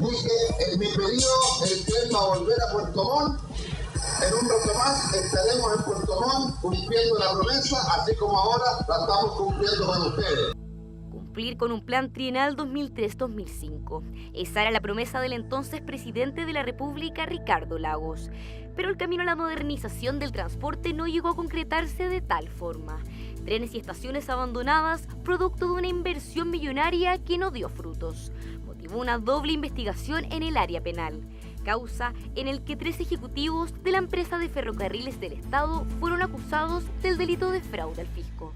Así que en mi pedido, el que va a volver a Puerto Montt, en un rato más estaremos en Puerto Montt cumpliendo la promesa, así como ahora la estamos cumpliendo con ustedes. Cumplir con un plan trienal 2003-2005. Esa era la promesa del entonces presidente de la República, Ricardo Lagos. Pero el camino a la modernización del transporte no llegó a concretarse de tal forma. Trenes y estaciones abandonadas, producto de una inversión millonaria que no dio frutos. Motivó una doble investigación en el área penal. Causa en el que 3 ejecutivos de la empresa de ferrocarriles del Estado fueron acusados del delito de fraude al fisco.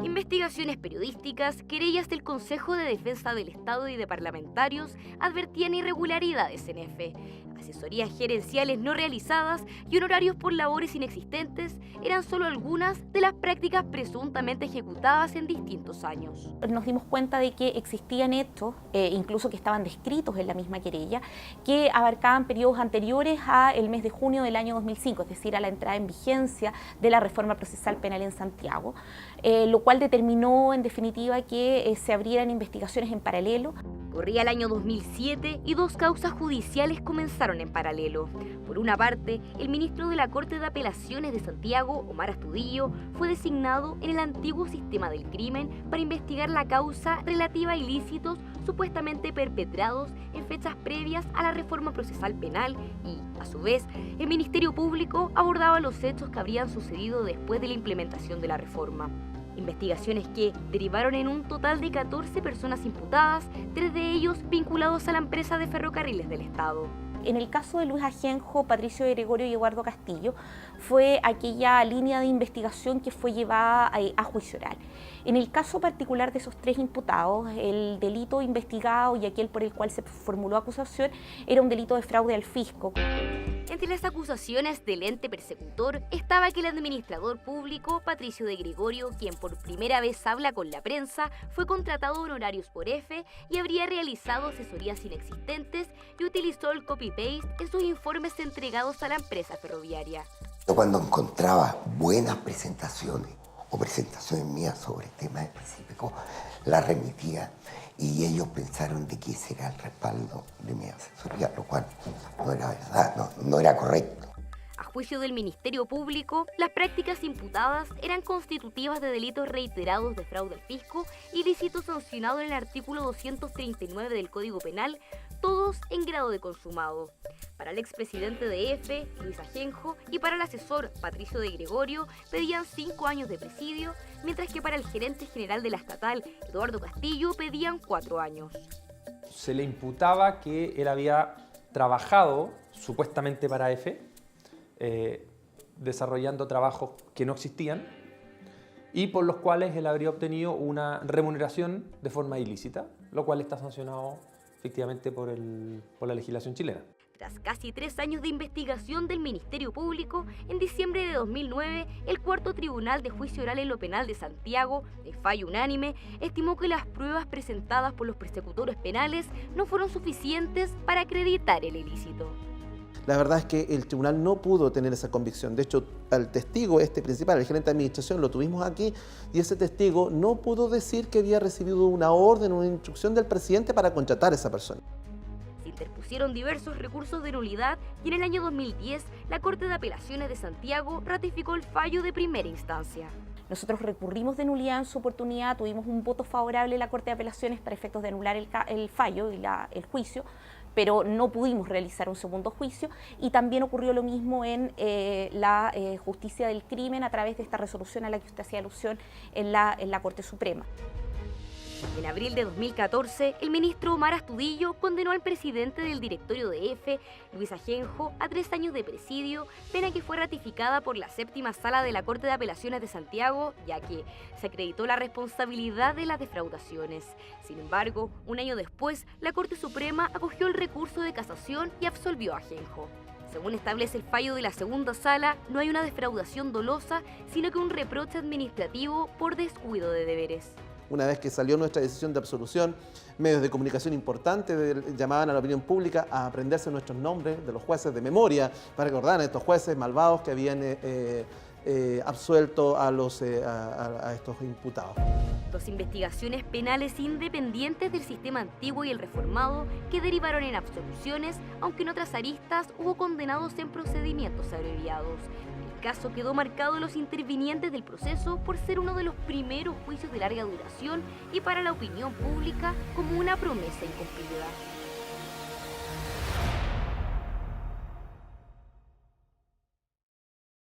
Investigaciones periodísticas, querellas del Consejo de Defensa del Estado y de parlamentarios advertían irregularidades en EFE. Asesorías gerenciales no realizadas y honorarios por labores inexistentes eran solo algunas de las prácticas presuntamente ejecutadas en distintos años. Nos dimos cuenta de que existían hechos, incluso que estaban descritos en la misma querella, que abarcaban periodos anteriores al mes de junio del año 2005, es decir, a la entrada en vigencia de la reforma procesal penal en Santiago, lo cual determinó en definitiva que se abrieran investigaciones en paralelo. Corría el año 2007 y 2 causas judiciales comenzaron en paralelo. Por una parte, el ministro de la Corte de Apelaciones de Santiago, Omar Astudillo, fue designado en el antiguo sistema del crimen para investigar la causa relativa a ilícitos supuestamente perpetrados en fechas previas a la reforma procesal penal y, a su vez, el Ministerio Público abordaba los hechos que habrían sucedido después de la implementación de la reforma. Investigaciones que derivaron en un total de 14 personas imputadas, 3 de ellos vinculados a la empresa de ferrocarriles del Estado. En el caso de Luis Ajenjo, Patricio de Gregorio y Eduardo Castillo, fue aquella línea de investigación que fue llevada a juicio oral. En el caso particular de esos 3 imputados, el delito investigado y aquel por el cual se formuló acusación era un delito de fraude al fisco. Entre las acusaciones del ente persecutor estaba que el administrador público, Patricio de Gregorio, quien por primera vez habla con la prensa, fue contratado honorarios por EFE y habría realizado asesorías inexistentes y utilizó el copy-paste en sus informes entregados a la empresa ferroviaria. Yo cuando encontraba buenas presentaciones o presentaciones mías sobre temas específicos, las remitía y ellos pensaron de que ese era el respaldo de mi asesoría, lo cual no era verdad, no era correcto. A juicio del Ministerio Público, las prácticas imputadas eran constitutivas de delitos reiterados de fraude al fisco, ilícito sancionado en el artículo 239 del Código Penal, todos en grado de consumado. Para el expresidente de EFE, Luis Ajenjo, y para el asesor, Patricio de Gregorio, pedían 5 años de presidio, mientras que para el gerente general de la estatal, Eduardo Castillo, pedían 4 años. Se le imputaba que él había trabajado, supuestamente para EFE, desarrollando trabajos que no existían y por los cuales él habría obtenido una remuneración de forma ilícita, lo cual está sancionado efectivamente por la legislación chilena. Tras casi 3 años de investigación del Ministerio Público, en diciembre de 2009, el Cuarto Tribunal de Juicio Oral en lo Penal de Santiago, de fallo unánime, estimó que las pruebas presentadas por los persecutores penales no fueron suficientes para acreditar el ilícito. La verdad es que el tribunal no pudo tener esa convicción. De hecho, al testigo principal, el gerente de administración, lo tuvimos aquí y ese testigo no pudo decir que había recibido una orden, una instrucción del presidente para contratar a esa persona. Se interpusieron diversos recursos de nulidad y en el año 2010 la Corte de Apelaciones de Santiago ratificó el fallo de primera instancia. Nosotros recurrimos de nulidad en su oportunidad, tuvimos un voto favorable en la Corte de Apelaciones para efectos de anular el fallo y el juicio, pero no pudimos realizar un segundo juicio y también ocurrió lo mismo en la justicia del crimen a través de esta resolución a la que usted hacía alusión en la Corte Suprema. En abril de 2014, el ministro Omar Astudillo condenó al presidente del directorio de EFE, Luis Ajenjo, a 3 años de presidio, pena que fue ratificada por la 7ª Sala de la Corte de Apelaciones de Santiago, ya que se acreditó la responsabilidad de las defraudaciones. Sin embargo, un año después, la Corte Suprema acogió el recurso de casación y absolvió a Ajenjo. Según establece el fallo de la 2ª Sala, no hay una defraudación dolosa, sino que un reproche administrativo por descuido de deberes. una vez que salió nuestra decisión de absolución, medios de comunicación importantes llamaban a la opinión pública a aprenderse nuestros nombres de los jueces de memoria, para recordar a estos jueces malvados que habían absuelto a estos imputados. Dos investigaciones penales independientes del sistema antiguo y el reformado que derivaron en absoluciones, aunque en otras aristas hubo condenados en procedimientos abreviados. El caso quedó marcado en los intervinientes del proceso por ser uno de los primeros juicios de larga duración y para la opinión pública como una promesa incumplida.